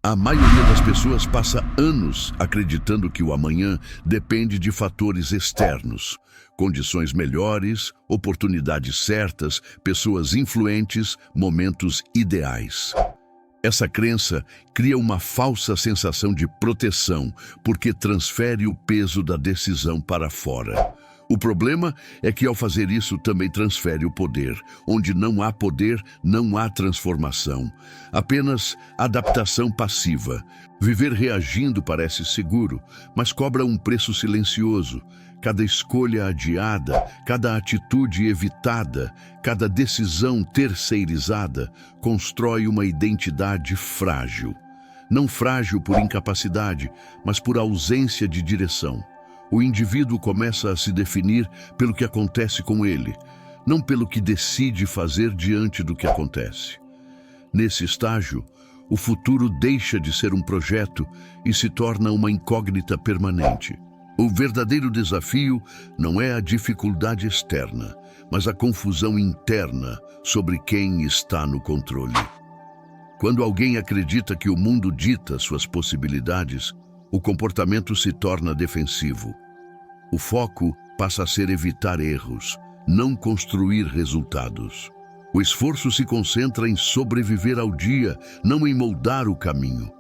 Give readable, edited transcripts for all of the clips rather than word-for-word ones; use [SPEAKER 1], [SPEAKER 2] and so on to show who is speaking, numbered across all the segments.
[SPEAKER 1] A maioria das pessoas passa anos acreditando que o amanhã depende de fatores externos, condições melhores, oportunidades certas, pessoas influentes, momentos ideais. Essa crença cria uma falsa sensação de proteção, porque transfere o peso da decisão para fora. O problema é que, ao fazer isso, também transfere o poder. Onde não há poder, não há transformação. Apenas adaptação passiva. Viver reagindo parece seguro, mas cobra um preço silencioso. Cada escolha adiada, cada atitude evitada, cada decisão terceirizada constrói uma identidade frágil. Não frágil por incapacidade, mas por ausência de direção. O indivíduo começa a se definir pelo que acontece com ele, não pelo que decide fazer diante do que acontece. Nesse estágio, o futuro deixa de ser um projeto e se torna uma incógnita permanente. O verdadeiro desafio não é a dificuldade externa, mas a confusão interna sobre quem está no controle. Quando alguém acredita que o mundo dita suas possibilidades, o comportamento se torna defensivo. O foco passa a ser evitar erros, não construir resultados. O esforço se concentra em sobreviver ao dia, não em moldar o caminho.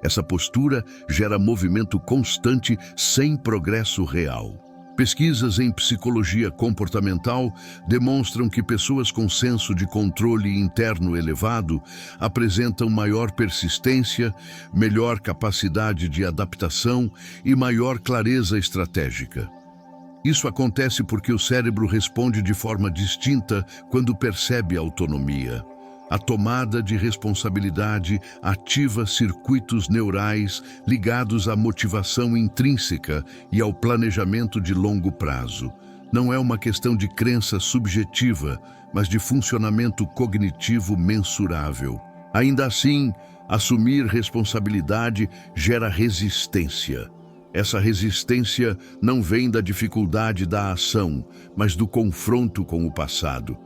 [SPEAKER 1] Essa postura gera movimento constante sem progresso real. Pesquisas em psicologia comportamental demonstram que pessoas com senso de controle interno elevado apresentam maior persistência, melhor capacidade de adaptação e maior clareza estratégica. Isso acontece porque o cérebro responde de forma distinta quando percebe a autonomia. A tomada de responsabilidade ativa circuitos neurais ligados à motivação intrínseca e ao planejamento de longo prazo. Não é uma questão de crença subjetiva, mas de funcionamento cognitivo mensurável. Ainda assim, assumir responsabilidade gera resistência. Essa resistência não vem da dificuldade da ação, mas do confronto com o passado.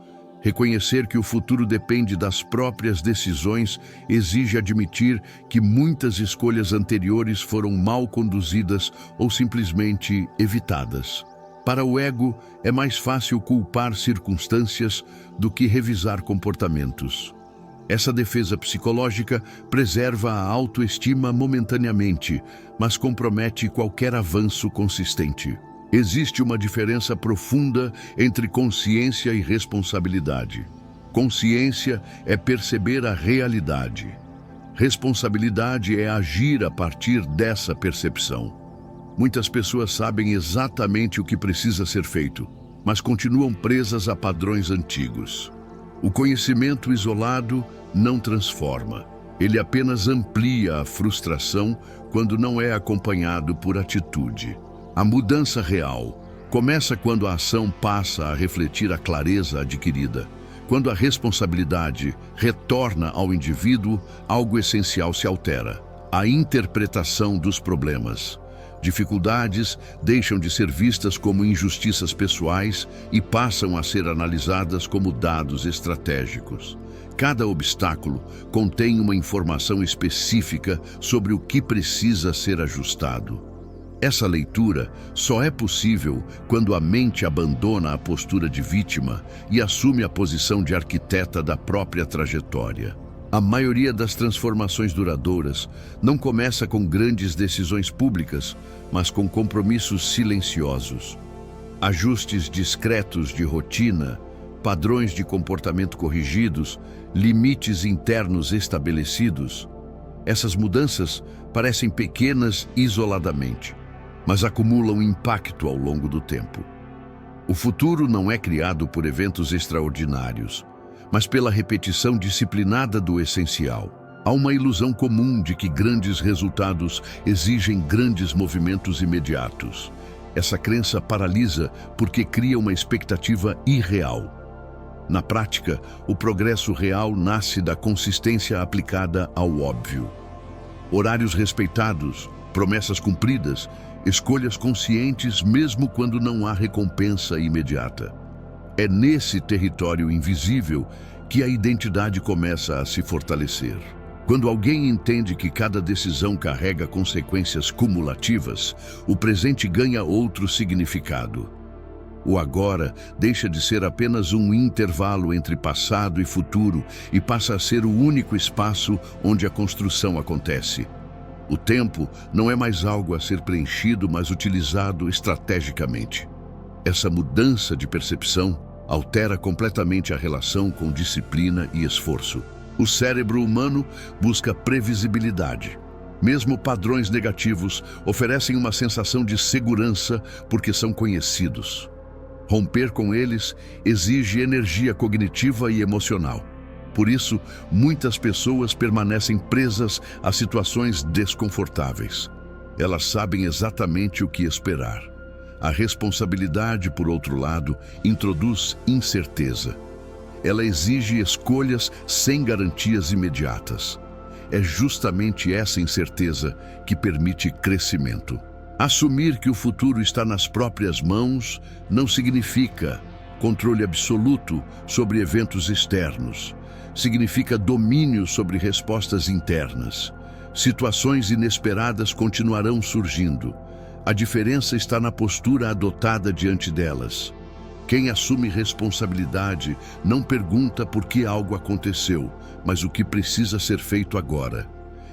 [SPEAKER 1] Reconhecer que o futuro depende das próprias decisões exige admitir que muitas escolhas anteriores foram mal conduzidas ou simplesmente evitadas. Para o ego, é mais fácil culpar circunstâncias do que revisar comportamentos. Essa defesa psicológica preserva a autoestima momentaneamente, mas compromete qualquer avanço consistente. Existe uma diferença profunda entre consciência e responsabilidade. Consciência é perceber a realidade. Responsabilidade é agir a partir dessa percepção. Muitas pessoas sabem exatamente o que precisa ser feito, mas continuam presas a padrões antigos. O conhecimento isolado não transforma. Ele apenas amplia a frustração quando não é acompanhado por atitude. A mudança real começa quando a ação passa a refletir a clareza adquirida. Quando a responsabilidade retorna ao indivíduo, algo essencial se altera: a interpretação dos problemas. Dificuldades deixam de ser vistas como injustiças pessoais e passam a ser analisadas como dados estratégicos. Cada obstáculo contém uma informação específica sobre o que precisa ser ajustado. Essa leitura só é possível quando a mente abandona a postura de vítima e assume a posição de arquiteta da própria trajetória. A maioria das transformações duradouras não começa com grandes decisões públicas, mas com compromissos silenciosos. Ajustes discretos de rotina, padrões de comportamento corrigidos, limites internos estabelecidos. Essas mudanças parecem pequenas isoladamente, mas acumulam impacto ao longo do tempo. O futuro não é criado por eventos extraordinários, mas pela repetição disciplinada do essencial. Há uma ilusão comum de que grandes resultados exigem grandes movimentos imediatos. Essa crença paralisa porque cria uma expectativa irreal. Na prática, o progresso real nasce da consistência aplicada ao óbvio. Horários respeitados, promessas cumpridas, escolhas conscientes mesmo quando não há recompensa imediata. É nesse território invisível que a identidade começa a se fortalecer. Quando alguém entende que cada decisão carrega consequências cumulativas, o presente ganha outro significado. O agora deixa de ser apenas um intervalo entre passado e futuro e passa a ser o único espaço onde a construção acontece. O tempo não é mais algo a ser preenchido, mas utilizado estrategicamente. Essa mudança de percepção altera completamente a relação com disciplina e esforço. O cérebro humano busca previsibilidade. Mesmo padrões negativos oferecem uma sensação de segurança porque são conhecidos. Romper com eles exige energia cognitiva e emocional. Por isso, muitas pessoas permanecem presas a situações desconfortáveis. Elas sabem exatamente o que esperar. A responsabilidade, por outro lado, introduz incerteza. Ela exige escolhas sem garantias imediatas. É justamente essa incerteza que permite crescimento. Assumir que o futuro está nas próprias mãos não significa controle absoluto sobre eventos externos. Significa domínio sobre respostas internas. Situações inesperadas continuarão surgindo. A diferença está na postura adotada diante delas. Quem assume responsabilidade não pergunta por que algo aconteceu, mas o que precisa ser feito agora.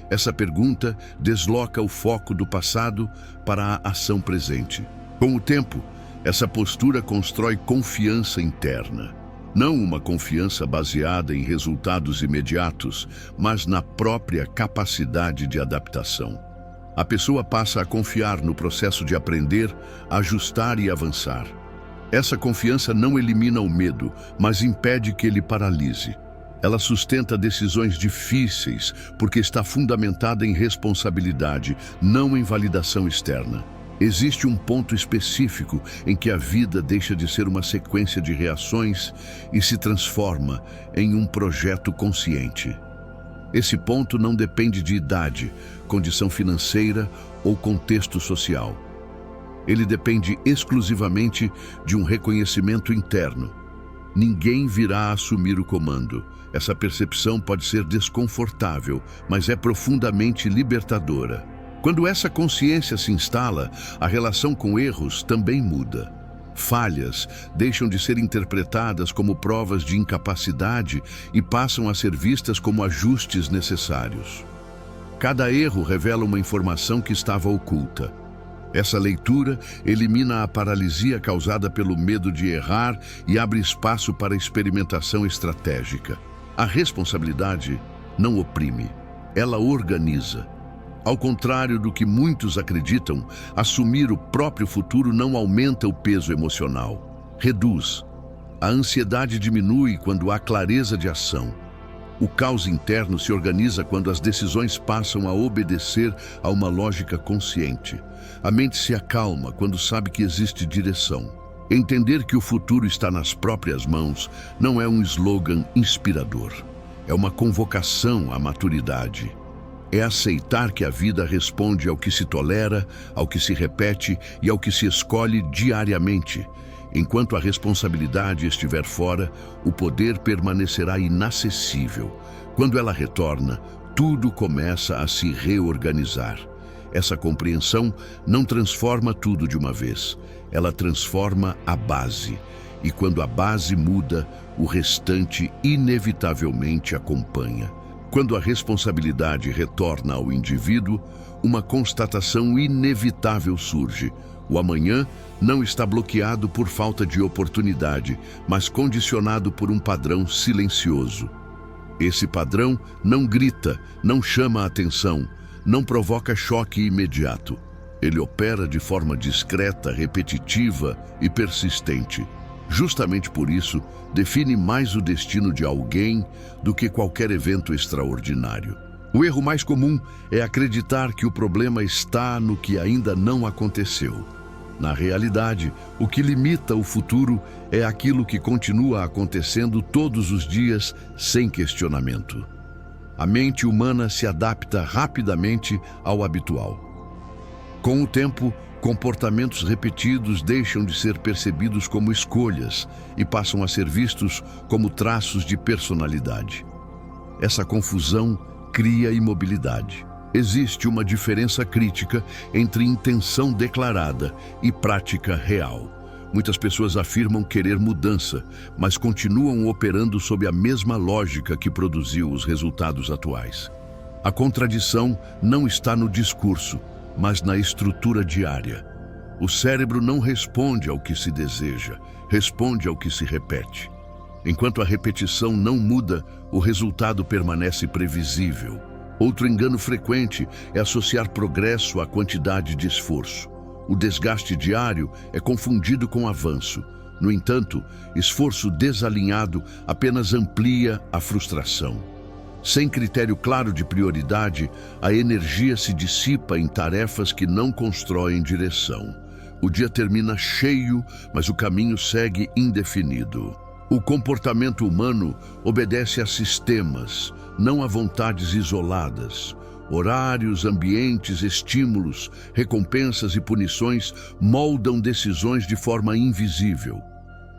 [SPEAKER 1] Essa pergunta desloca o foco do passado para a ação presente. Com o tempo, essa postura constrói confiança interna. Não uma confiança baseada em resultados imediatos, mas na própria capacidade de adaptação. A pessoa passa a confiar no processo de aprender, ajustar e avançar. Essa confiança não elimina o medo, mas impede que ele paralise. Ela sustenta decisões difíceis porque está fundamentada em responsabilidade, não em validação externa. Existe um ponto específico em que a vida deixa de ser uma sequência de reações e se transforma em um projeto consciente. Esse ponto não depende de idade, condição financeira ou contexto social. Ele depende exclusivamente de um reconhecimento interno. Ninguém virá assumir o comando. Essa percepção pode ser desconfortável, mas é profundamente libertadora. Quando essa consciência se instala, a relação com erros também muda. Falhas deixam de ser interpretadas como provas de incapacidade e passam a ser vistas como ajustes necessários. Cada erro revela uma informação que estava oculta. Essa leitura elimina a paralisia causada pelo medo de errar e abre espaço para experimentação estratégica. A responsabilidade não oprime, ela organiza. Ao contrário do que muitos acreditam, assumir o próprio futuro não aumenta o peso emocional, reduz. A ansiedade diminui quando há clareza de ação. O caos interno se organiza quando as decisões passam a obedecer a uma lógica consciente. A mente se acalma quando sabe que existe direção. Entender que o futuro está nas próprias mãos não é um slogan inspirador. É uma convocação à maturidade. É aceitar que a vida responde ao que se tolera, ao que se repete e ao que se escolhe diariamente. Enquanto a responsabilidade estiver fora, o poder permanecerá inacessível. Quando ela retorna, tudo começa a se reorganizar. Essa compreensão não transforma tudo de uma vez. Ela transforma a base. E quando a base muda, o restante inevitavelmente acompanha. Quando a responsabilidade retorna ao indivíduo, uma constatação inevitável surge. O amanhã não está bloqueado por falta de oportunidade, mas condicionado por um padrão silencioso. Esse padrão não grita, não chama a atenção, não provoca choque imediato. Ele opera de forma discreta, repetitiva e persistente. Justamente por isso, define mais o destino de alguém do que qualquer evento extraordinário. O erro mais comum é acreditar que o problema está no que ainda não aconteceu. Na realidade, o que limita o futuro é aquilo que continua acontecendo todos os dias sem questionamento. A mente humana se adapta rapidamente ao habitual. Com o tempo, comportamentos repetidos deixam de ser percebidos como escolhas e passam a ser vistos como traços de personalidade. Essa confusão cria imobilidade. Existe uma diferença crítica entre intenção declarada e prática real. Muitas pessoas afirmam querer mudança, mas continuam operando sob a mesma lógica que produziu os resultados atuais. A contradição não está no discurso, mas na estrutura diária. O cérebro não responde ao que se deseja, responde ao que se repete. Enquanto a repetição não muda, o resultado permanece previsível. Outro engano frequente é associar progresso à quantidade de esforço. O desgaste diário é confundido com avanço. No entanto, esforço desalinhado apenas amplia a frustração. Sem critério claro de prioridade, a energia se dissipa em tarefas que não constroem direção. O dia termina cheio, mas o caminho segue indefinido. O comportamento humano obedece a sistemas, não a vontades isoladas. Horários, ambientes, estímulos, recompensas e punições moldam decisões de forma invisível.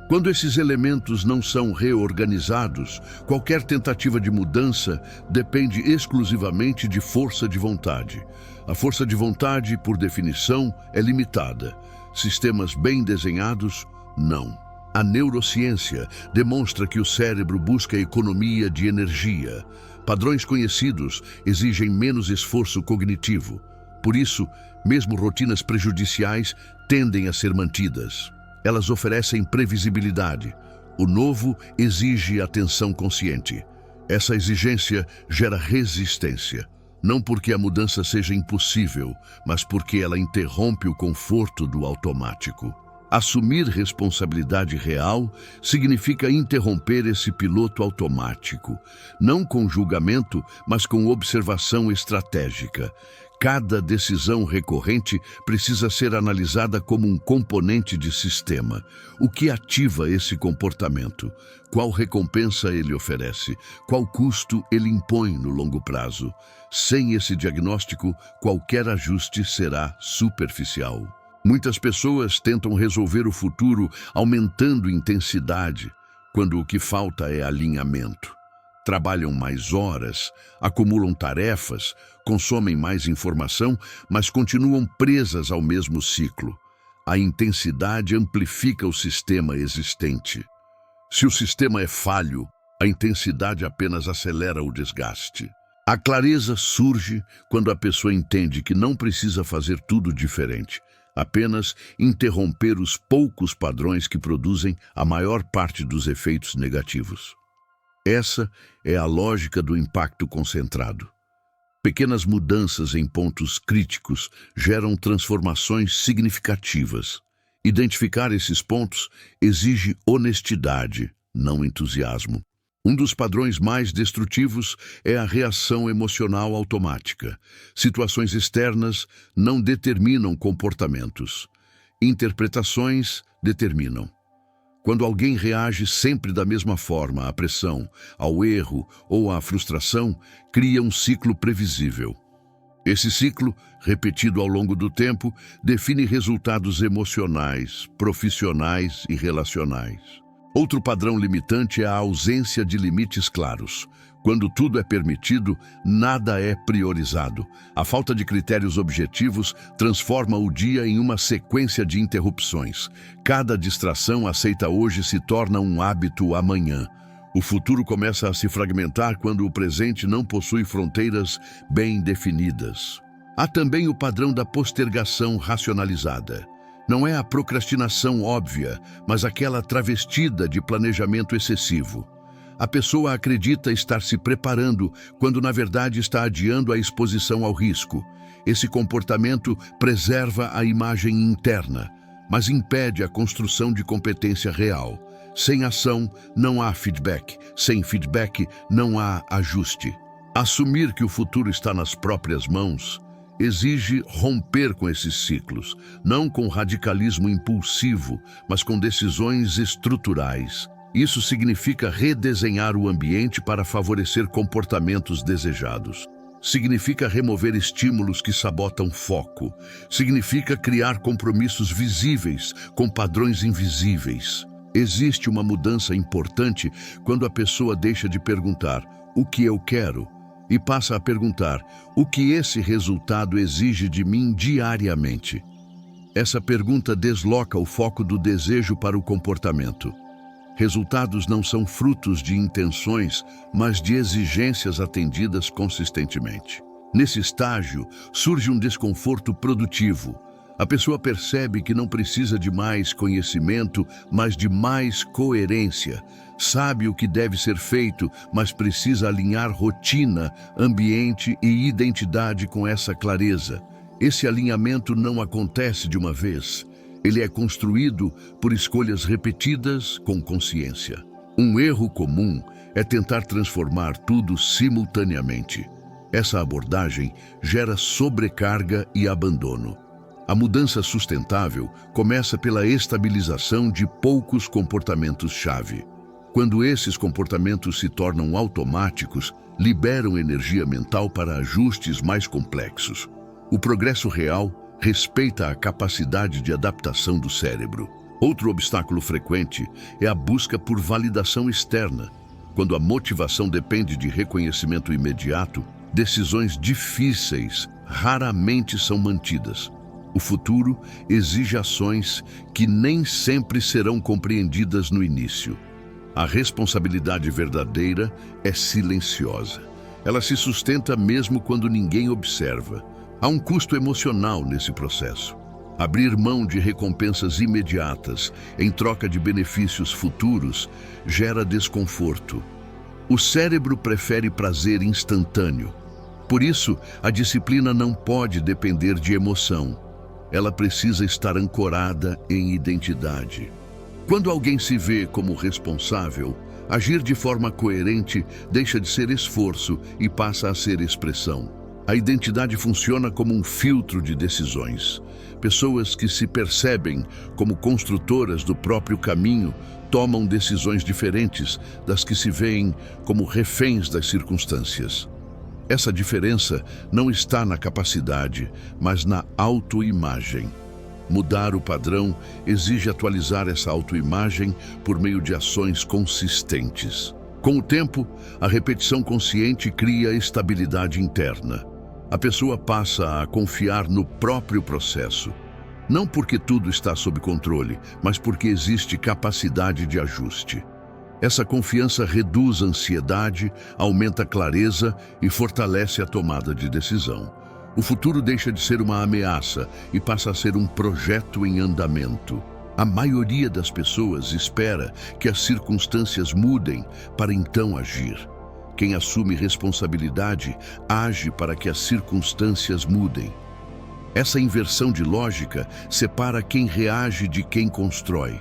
[SPEAKER 1] Quando esses elementos não são reorganizados, qualquer tentativa de mudança depende exclusivamente de força de vontade. A força de vontade, por definição, é limitada. Sistemas bem desenhados, não. A neurociência demonstra que o cérebro busca economia de energia. Padrões conhecidos exigem menos esforço cognitivo. Por isso, mesmo rotinas prejudiciais tendem a ser mantidas. Elas oferecem previsibilidade. O novo exige atenção consciente. Essa exigência gera resistência. Não porque a mudança seja impossível, mas porque ela interrompe o conforto do automático. Assumir responsabilidade real significa interromper esse piloto automático, não com julgamento, mas com observação estratégica. Cada decisão recorrente precisa ser analisada como um componente de sistema. O que ativa esse comportamento? Qual recompensa ele oferece? Qual custo ele impõe no longo prazo? Sem esse diagnóstico, qualquer ajuste será superficial. Muitas pessoas tentam resolver o futuro aumentando intensidade, quando o que falta é alinhamento. Trabalham mais horas, acumulam tarefas, consomem mais informação, mas continuam presas ao mesmo ciclo. A intensidade amplifica o sistema existente. Se o sistema é falho, a intensidade apenas acelera o desgaste. A clareza surge quando a pessoa entende que não precisa fazer tudo diferente. Apenas interromper os poucos padrões que produzem a maior parte dos efeitos negativos. Essa é a lógica do impacto concentrado. Pequenas mudanças em pontos críticos geram transformações significativas. Identificar esses pontos exige honestidade, não entusiasmo. Um dos padrões mais destrutivos é a reação emocional automática. Situações externas não determinam comportamentos. Interpretações determinam. Quando alguém reage sempre da mesma forma à pressão, ao erro ou à frustração, cria um ciclo previsível. Esse ciclo, repetido ao longo do tempo, define resultados emocionais, profissionais e relacionais. Outro padrão limitante é a ausência de limites claros. Quando tudo é permitido, nada é priorizado. A falta de critérios objetivos transforma o dia em uma sequência de interrupções. Cada distração aceita hoje se torna um hábito amanhã. O futuro começa a se fragmentar quando o presente não possui fronteiras bem definidas. Há também o padrão da postergação racionalizada. Não é a procrastinação óbvia, mas aquela travestida de planejamento excessivo. A pessoa acredita estar se preparando, quando na verdade está adiando a exposição ao risco. Esse comportamento preserva a imagem interna, mas impede a construção de competência real. Sem ação, não há feedback. Sem feedback, não há ajuste. Assumir que o futuro está nas próprias mãos exige romper com esses ciclos, não com radicalismo impulsivo, mas com decisões estruturais. Isso significa redesenhar o ambiente para favorecer comportamentos desejados. Significa remover estímulos que sabotam foco. Significa criar compromissos visíveis com padrões invisíveis. Existe uma mudança importante quando a pessoa deixa de perguntar "o que eu quero?" e passa a perguntar o que esse resultado exige de mim diariamente. Essa pergunta desloca o foco do desejo para o comportamento. Resultados não são frutos de intenções, mas de exigências atendidas consistentemente. Nesse estágio, surge um desconforto produtivo. A pessoa percebe que não precisa de mais conhecimento, mas de mais coerência. Sabe o que deve ser feito, mas precisa alinhar rotina, ambiente e identidade com essa clareza. Esse alinhamento não acontece de uma vez. Ele é construído por escolhas repetidas com consciência. Um erro comum é tentar transformar tudo simultaneamente. Essa abordagem gera sobrecarga e abandono. A mudança sustentável começa pela estabilização de poucos comportamentos-chave. Quando esses comportamentos se tornam automáticos, liberam energia mental para ajustes mais complexos. O progresso real respeita a capacidade de adaptação do cérebro. Outro obstáculo frequente é a busca por validação externa. Quando a motivação depende de reconhecimento imediato, decisões difíceis raramente são mantidas. O futuro exige ações que nem sempre serão compreendidas no início. A responsabilidade verdadeira é silenciosa. Ela se sustenta mesmo quando ninguém observa. Há um custo emocional nesse processo. Abrir mão de recompensas imediatas em troca de benefícios futuros gera desconforto. O cérebro prefere prazer instantâneo. Por isso, a disciplina não pode depender de emoção. Ela precisa estar ancorada em identidade. Quando alguém se vê como responsável, agir de forma coerente deixa de ser esforço e passa a ser expressão. A identidade funciona como um filtro de decisões. Pessoas que se percebem como construtoras do próprio caminho tomam decisões diferentes das que se veem como reféns das circunstâncias. Essa diferença não está na capacidade, mas na autoimagem. Mudar o padrão exige atualizar essa autoimagem por meio de ações consistentes. Com o tempo, a repetição consciente cria estabilidade interna. A pessoa passa a confiar no próprio processo. Não porque tudo está sob controle, mas porque existe capacidade de ajuste. Essa confiança reduz a ansiedade, aumenta a clareza e fortalece a tomada de decisão. O futuro deixa de ser uma ameaça e passa a ser um projeto em andamento. A maioria das pessoas espera que as circunstâncias mudem para então agir. Quem assume responsabilidade age para que as circunstâncias mudem. Essa inversão de lógica separa quem reage de quem constrói.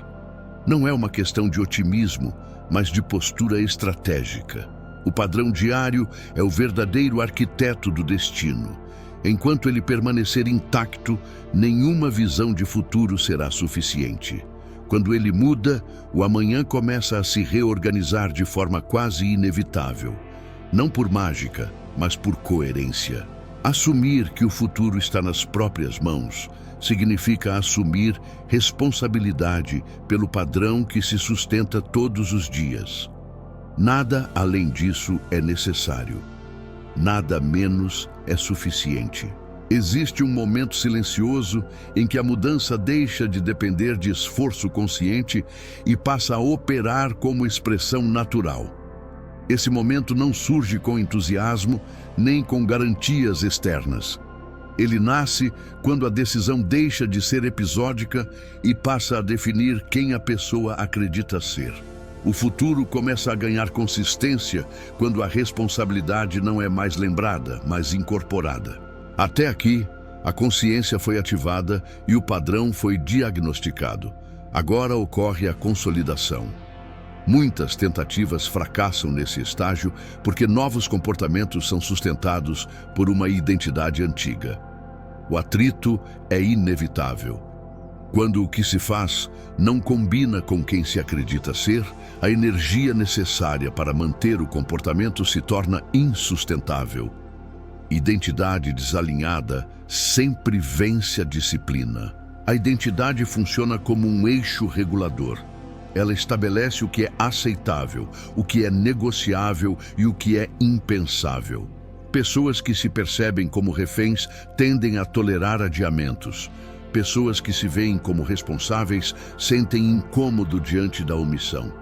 [SPEAKER 1] Não é uma questão de otimismo, mas de postura estratégica. O padrão diário é o verdadeiro arquiteto do destino. Enquanto ele permanecer intacto, nenhuma visão de futuro será suficiente. Quando ele muda, o amanhã começa a se reorganizar de forma quase inevitável. Não por mágica, mas por coerência. Assumir que o futuro está nas próprias mãos significa assumir responsabilidade pelo padrão que se sustenta todos os dias. Nada além disso é necessário. Nada menos é suficiente. Existe um momento silencioso em que a mudança deixa de depender de esforço consciente e passa a operar como expressão natural. Esse momento não surge com entusiasmo nem com garantias externas. Ele nasce quando a decisão deixa de ser episódica e passa a definir quem a pessoa acredita ser. O futuro começa a ganhar consistência quando a responsabilidade não é mais lembrada, mas incorporada. Até aqui, a consciência foi ativada e o padrão foi diagnosticado. Agora ocorre a consolidação. Muitas tentativas fracassam nesse estágio porque novos comportamentos são sustentados por uma identidade antiga. O atrito é inevitável. Quando o que se faz não combina com quem se acredita ser, a energia necessária para manter o comportamento se torna insustentável. Identidade desalinhada sempre vence a disciplina. A identidade funciona como um eixo regulador. Ela estabelece o que é aceitável, o que é negociável e o que é impensável. Pessoas que se percebem como reféns tendem a tolerar adiamentos. Pessoas que se veem como responsáveis sentem incômodo diante da omissão.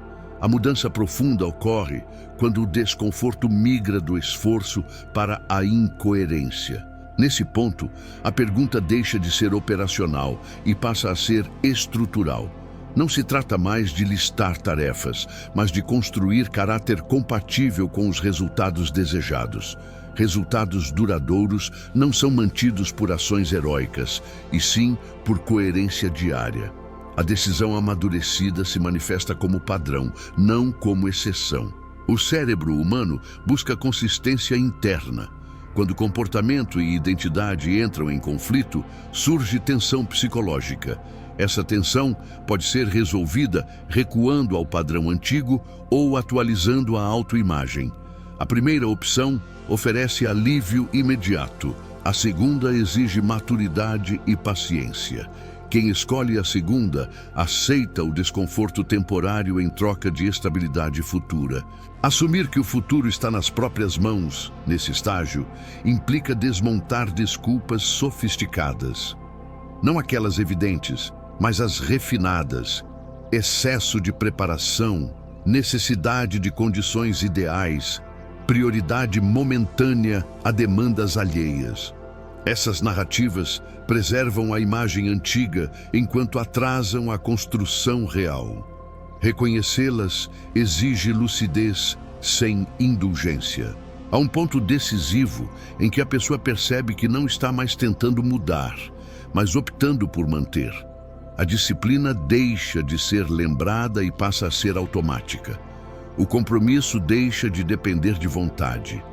[SPEAKER 1] A mudança profunda ocorre quando o desconforto migra do esforço para a incoerência. Nesse ponto, a pergunta deixa de ser operacional e passa a ser estrutural. Não se trata mais de listar tarefas, mas de construir caráter compatível com os resultados desejados. Resultados duradouros não são mantidos por ações heróicas, e sim por coerência diária. A decisão amadurecida se manifesta como padrão, não como exceção. O cérebro humano busca consistência interna. Quando comportamento e identidade entram em conflito, surge tensão psicológica. Essa tensão pode ser resolvida recuando ao padrão antigo ou atualizando a autoimagem. A primeira opção oferece alívio imediato. A segunda exige maturidade e paciência. Quem escolhe a segunda aceita o desconforto temporário em troca de estabilidade futura. Assumir que o futuro está nas próprias mãos, nesse estágio, implica desmontar desculpas sofisticadas. Não aquelas evidentes, mas as refinadas. Excesso de preparação, necessidade de condições ideais, prioridade momentânea a demandas alheias. Essas narrativas preservam a imagem antiga enquanto atrasam a construção real. Reconhecê-las exige lucidez sem indulgência. Há um ponto decisivo em que a pessoa percebe que não está mais tentando mudar, mas optando por manter. A disciplina deixa de ser lembrada e passa a ser automática. O compromisso deixa de depender de vontade.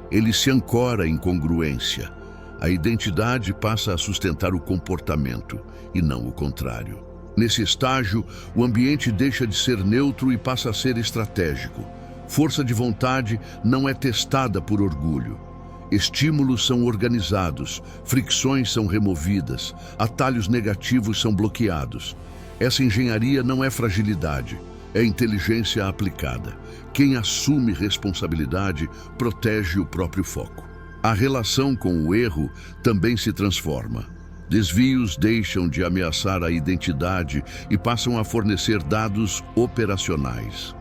[SPEAKER 1] Ele se ancora em congruência. A identidade passa a sustentar o comportamento, e não o contrário. Nesse estágio, o ambiente deixa de ser neutro e passa a ser estratégico. Força de vontade não é testada por orgulho. Estímulos são organizados, fricções são removidas, atalhos negativos são bloqueados. Essa engenharia não é fragilidade, é inteligência aplicada. Quem assume responsabilidade protege o próprio foco. A relação com o erro também se transforma. Desvios deixam de ameaçar a identidade e passam a fornecer dados operacionais.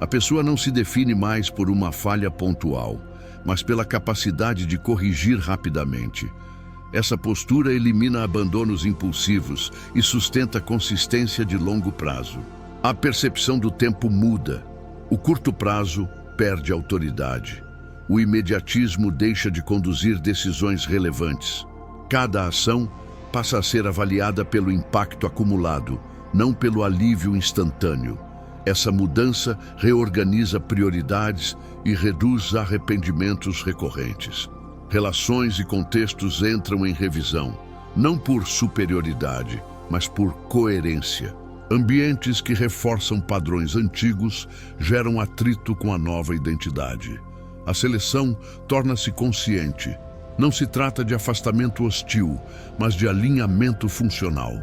[SPEAKER 1] A pessoa não se define mais por uma falha pontual, mas pela capacidade de corrigir rapidamente. Essa postura elimina abandonos impulsivos e sustenta consistência de longo prazo. A percepção do tempo muda. O curto prazo perde autoridade. O imediatismo deixa de conduzir decisões relevantes. Cada ação passa a ser avaliada pelo impacto acumulado, não pelo alívio instantâneo. Essa mudança reorganiza prioridades e reduz arrependimentos recorrentes. Relações e contextos entram em revisão, não por superioridade, mas por coerência. Ambientes que reforçam padrões antigos geram atrito com a nova identidade. A seleção torna-se consciente. Não se trata de afastamento hostil, mas de alinhamento funcional.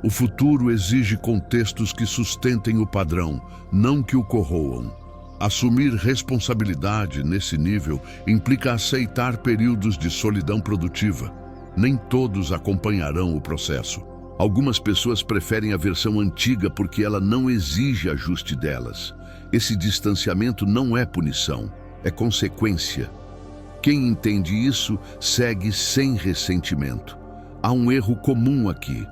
[SPEAKER 1] O futuro exige contextos que sustentem o padrão, não que o corroam. Assumir responsabilidade nesse nível implica aceitar períodos de solidão produtiva. Nem todos acompanharão o processo. Algumas pessoas preferem a versão antiga porque ela não exige ajuste delas. Esse distanciamento não é punição, é consequência. Quem entende isso segue sem ressentimento. Há um erro comum aqui: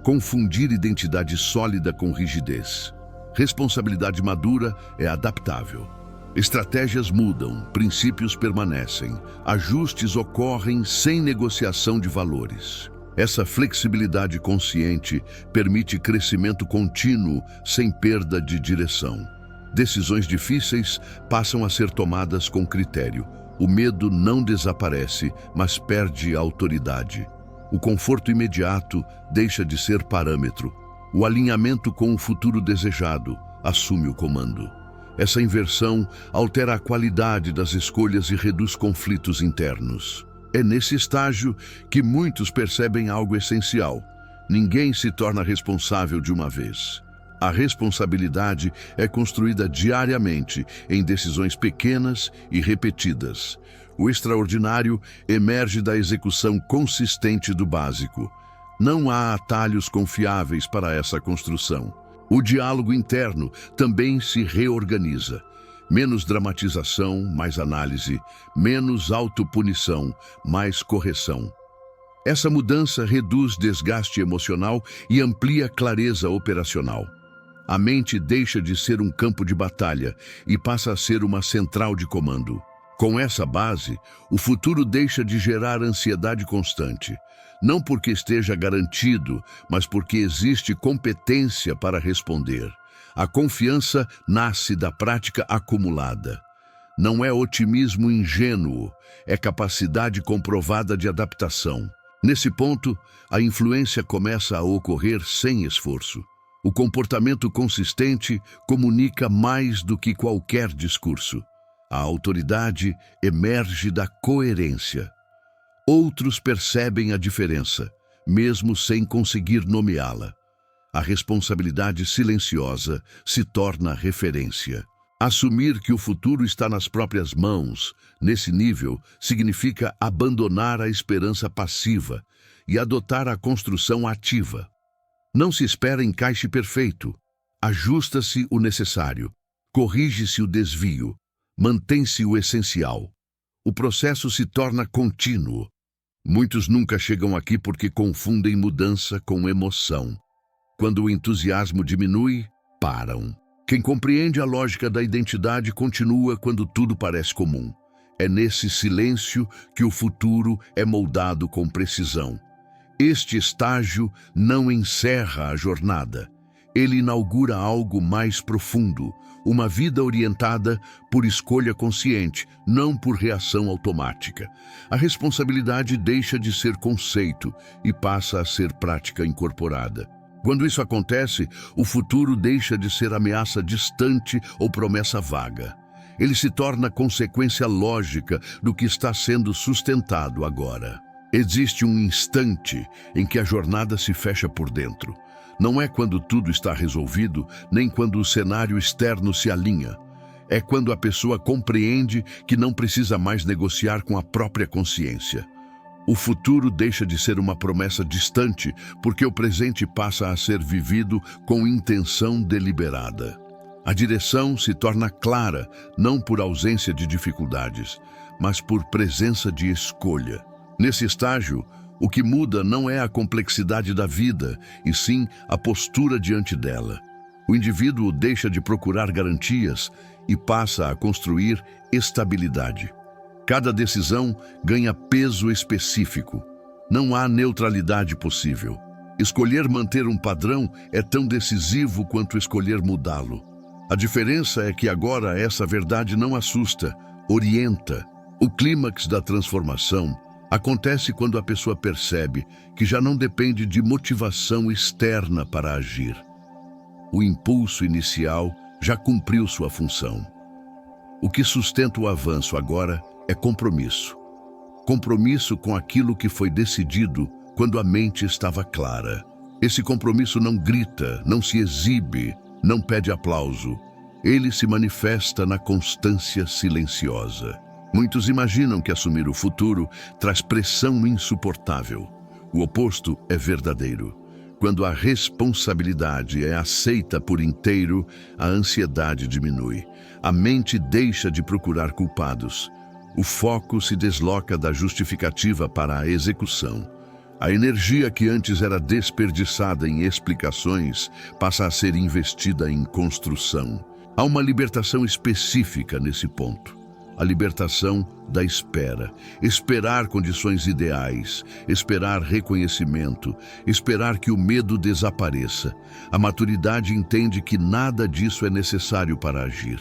[SPEAKER 1] confundir identidade sólida com rigidez. Responsabilidade madura é adaptável. Estratégias mudam, princípios permanecem, ajustes ocorrem sem negociação de valores. Essa flexibilidade consciente permite crescimento contínuo sem perda de direção. Decisões difíceis passam a ser tomadas com critério. O medo não desaparece, mas perde autoridade. O conforto imediato deixa de ser parâmetro. O alinhamento com o futuro desejado assume o comando. Essa inversão altera a qualidade das escolhas e reduz conflitos internos. É nesse estágio que muitos percebem algo essencial. Ninguém se torna responsável de uma vez. A responsabilidade é construída diariamente em decisões pequenas e repetidas. O extraordinário emerge da execução consistente do básico. Não há atalhos confiáveis para essa construção. O diálogo interno também se reorganiza. Menos dramatização, mais análise. Menos autopunição, mais correção. Essa mudança reduz desgaste emocional e amplia clareza operacional. A mente deixa de ser um campo de batalha e passa a ser uma central de comando. Com essa base, o futuro deixa de gerar ansiedade constante. Não porque esteja garantido, mas porque existe competência para responder. A confiança nasce da prática acumulada. Não é otimismo ingênuo, é capacidade comprovada de adaptação. Nesse ponto, a influência começa a ocorrer sem esforço. O comportamento consistente comunica mais do que qualquer discurso. A autoridade emerge da coerência. Outros percebem a diferença, mesmo sem conseguir nomeá-la. A responsabilidade silenciosa se torna referência. Assumir que o futuro está nas próprias mãos, nesse nível, significa abandonar a esperança passiva e adotar a construção ativa. Não se espera encaixe perfeito. Ajusta-se o necessário. Corrige-se o desvio. Mantém-se o essencial. O processo se torna contínuo. Muitos nunca chegam aqui porque confundem mudança com emoção. Quando o entusiasmo diminui, param. Quem compreende a lógica da identidade continua quando tudo parece comum. É nesse silêncio que o futuro é moldado com precisão. Este estágio não encerra a jornada. Ele inaugura algo mais profundo, uma vida orientada por escolha consciente, não por reação automática. A responsabilidade deixa de ser conceito e passa a ser prática incorporada. Quando isso acontece, o futuro deixa de ser ameaça distante ou promessa vaga. Ele se torna consequência lógica do que está sendo sustentado agora. Existe um instante em que a jornada se fecha por dentro. Não é quando tudo está resolvido, nem quando o cenário externo se alinha. É quando a pessoa compreende que não precisa mais negociar com a própria consciência. O futuro deixa de ser uma promessa distante, porque o presente passa a ser vivido com intenção deliberada. A direção se torna clara, não por ausência de dificuldades, mas por presença de escolha. Nesse estágio, o que muda não é a complexidade da vida, e sim a postura diante dela. O indivíduo deixa de procurar garantias e passa a construir estabilidade. Cada decisão ganha peso específico. Não há neutralidade possível. Escolher manter um padrão é tão decisivo quanto escolher mudá-lo. A diferença é que agora essa verdade não assusta, orienta. O clímax da transformação acontece quando a pessoa percebe que já não depende de motivação externa para agir. O impulso inicial já cumpriu sua função. O que sustenta o avanço agora é compromisso. Compromisso com aquilo que foi decidido quando a mente estava clara. Esse compromisso não grita, não se exibe, não pede aplauso. Ele se manifesta na constância silenciosa. Muitos imaginam que assumir o futuro traz pressão insuportável. O oposto é verdadeiro. Quando a responsabilidade é aceita por inteiro, a ansiedade diminui. A mente deixa de procurar culpados. O foco se desloca da justificativa para a execução. A energia que antes era desperdiçada em explicações passa a ser investida em construção. Há uma libertação específica nesse ponto. A libertação da espera. Esperar condições ideais, esperar reconhecimento, esperar que o medo desapareça. A maturidade entende que nada disso é necessário para agir.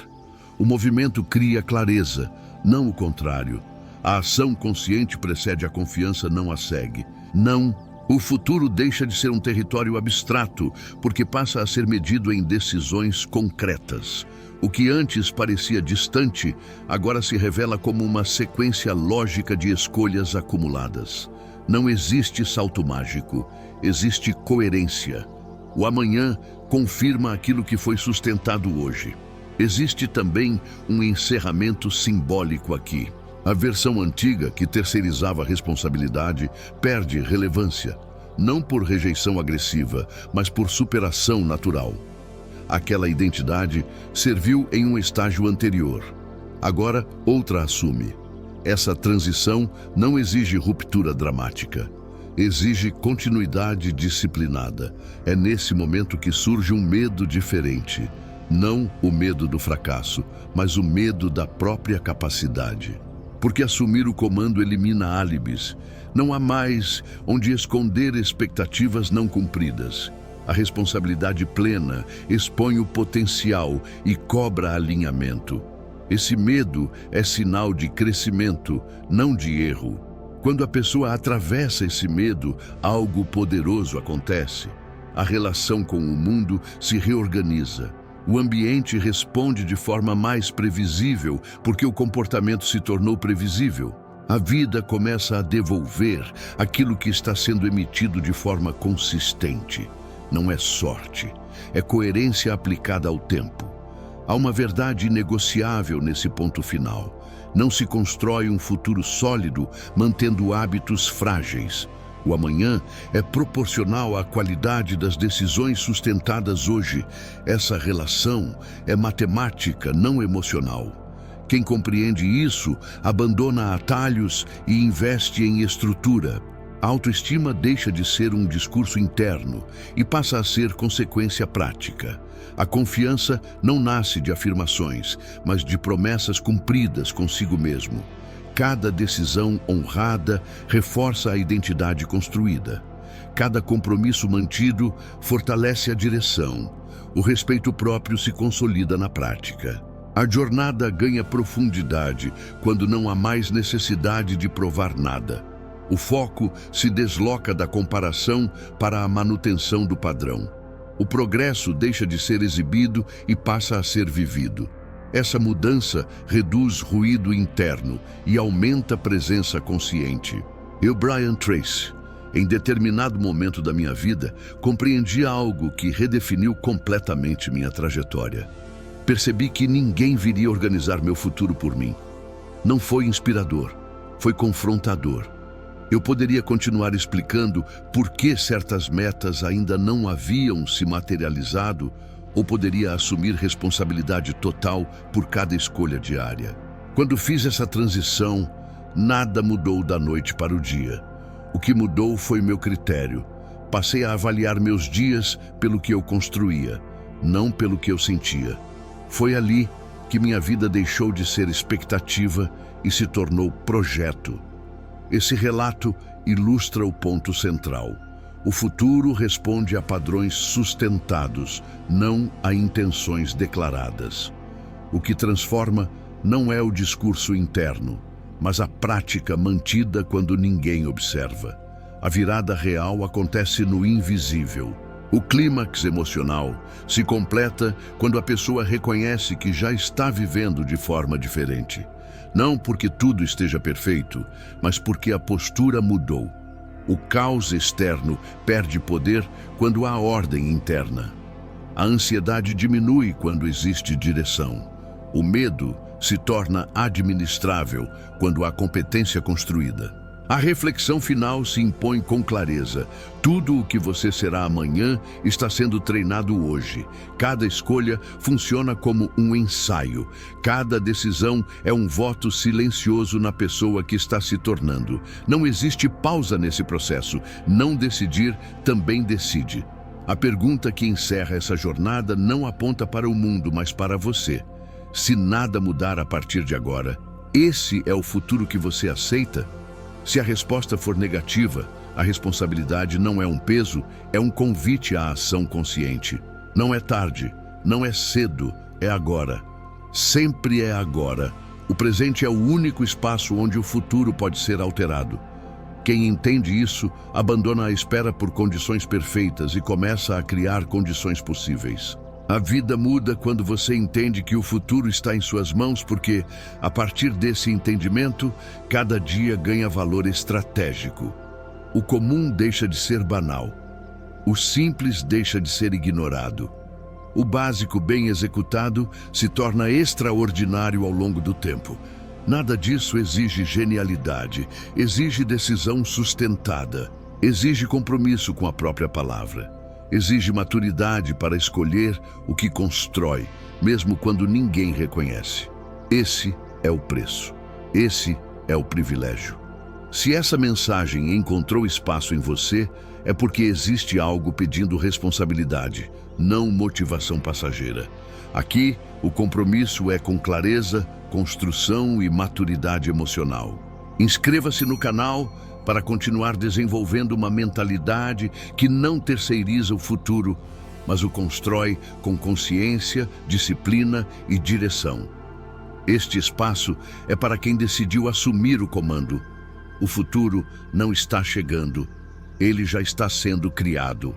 [SPEAKER 1] O movimento cria clareza, não o contrário. A ação consciente precede a confiança, não a segue. Não, o futuro deixa de ser um território abstrato, porque passa a ser medido em decisões concretas. O que antes parecia distante, agora se revela como uma sequência lógica de escolhas acumuladas. Não existe salto mágico, existe coerência. O amanhã confirma aquilo que foi sustentado hoje. Existe também um encerramento simbólico aqui. A versão antiga, que terceirizava a responsabilidade, perde relevância, não por rejeição agressiva, mas por superação natural. Aquela identidade serviu em um estágio anterior. Agora, outra assume. Essa transição não exige ruptura dramática. Exige continuidade disciplinada. É nesse momento que surge um medo diferente. Não o medo do fracasso, mas o medo da própria capacidade. Porque assumir o comando elimina álibis. Não há mais onde esconder expectativas não cumpridas. A responsabilidade plena expõe o potencial e cobra alinhamento. Esse medo é sinal de crescimento, não de erro. Quando a pessoa atravessa esse medo, algo poderoso acontece. A relação com o mundo se reorganiza. O ambiente responde de forma mais previsível, porque o comportamento se tornou previsível. A vida começa a devolver aquilo que está sendo emitido de forma consistente. Não é sorte, é coerência aplicada ao tempo. Há uma verdade inegociável nesse ponto final. Não se constrói um futuro sólido mantendo hábitos frágeis. O amanhã é proporcional à qualidade das decisões sustentadas hoje. Essa relação é matemática, não emocional. Quem compreende isso abandona atalhos e investe em estrutura. A autoestima deixa de ser um discurso interno e passa a ser consequência prática. A confiança não nasce de afirmações, mas de promessas cumpridas consigo mesmo. Cada decisão honrada reforça a identidade construída. Cada compromisso mantido fortalece a direção. O respeito próprio se consolida na prática. A jornada ganha profundidade quando não há mais necessidade de provar nada. O foco se desloca da comparação para a manutenção do padrão. O progresso deixa de ser exibido e passa a ser vivido. Essa mudança reduz ruído interno e aumenta a presença consciente. Eu, Brian Tracy, em determinado momento da minha vida, compreendi algo que redefiniu completamente minha trajetória. Percebi que ninguém viria organizar meu futuro por mim. Não foi inspirador, foi confrontador. Eu poderia continuar explicando por que certas metas ainda não haviam se materializado, ou poderia assumir responsabilidade total por cada escolha diária. Quando fiz essa transição, nada mudou da noite para o dia. O que mudou foi meu critério. Passei a avaliar meus dias pelo que eu construía, não pelo que eu sentia. Foi ali que minha vida deixou de ser expectativa e se tornou projeto. Esse relato ilustra o ponto central. O futuro responde a padrões sustentados, não a intenções declaradas. O que transforma não é o discurso interno, mas a prática mantida quando ninguém observa. A virada real acontece no invisível. O clímax emocional se completa quando a pessoa reconhece que já está vivendo de forma diferente. Não porque tudo esteja perfeito, mas porque a postura mudou. O caos externo perde poder quando há ordem interna. A ansiedade diminui quando existe direção. O medo se torna administrável quando há competência construída. A reflexão final se impõe com clareza. Tudo o que você será amanhã está sendo treinado hoje. Cada escolha funciona como um ensaio. Cada decisão é um voto silencioso na pessoa que está se tornando. Não existe pausa nesse processo. Não decidir também decide. A pergunta que encerra essa jornada não aponta para o mundo, mas para você. Se nada mudar a partir de agora, esse é o futuro que você aceita? Se a resposta for negativa, a responsabilidade não é um peso, é um convite à ação consciente. Não é tarde, não é cedo, é agora. Sempre é agora. O presente é o único espaço onde o futuro pode ser alterado. Quem entende isso, abandona a espera por condições perfeitas e começa a criar condições possíveis. A vida muda quando você entende que o futuro está em suas mãos, porque, a partir desse entendimento, cada dia ganha valor estratégico. O comum deixa de ser banal. O simples deixa de ser ignorado. O básico bem executado se torna extraordinário ao longo do tempo. Nada disso exige genialidade, exige decisão sustentada, exige compromisso com a própria palavra, exige maturidade para escolher o que constrói, mesmo quando ninguém reconhece. Esse é o preço, esse é o privilégio. Se essa mensagem encontrou espaço em você, é porque existe algo pedindo responsabilidade, não motivação passageira. Aqui, o compromisso é com clareza, construção e maturidade emocional. Inscreva-se no canal para continuar desenvolvendo uma mentalidade que não terceiriza o futuro, mas o constrói com consciência, disciplina e direção. Este espaço é para quem decidiu assumir o comando. O futuro não está chegando, ele já está sendo criado.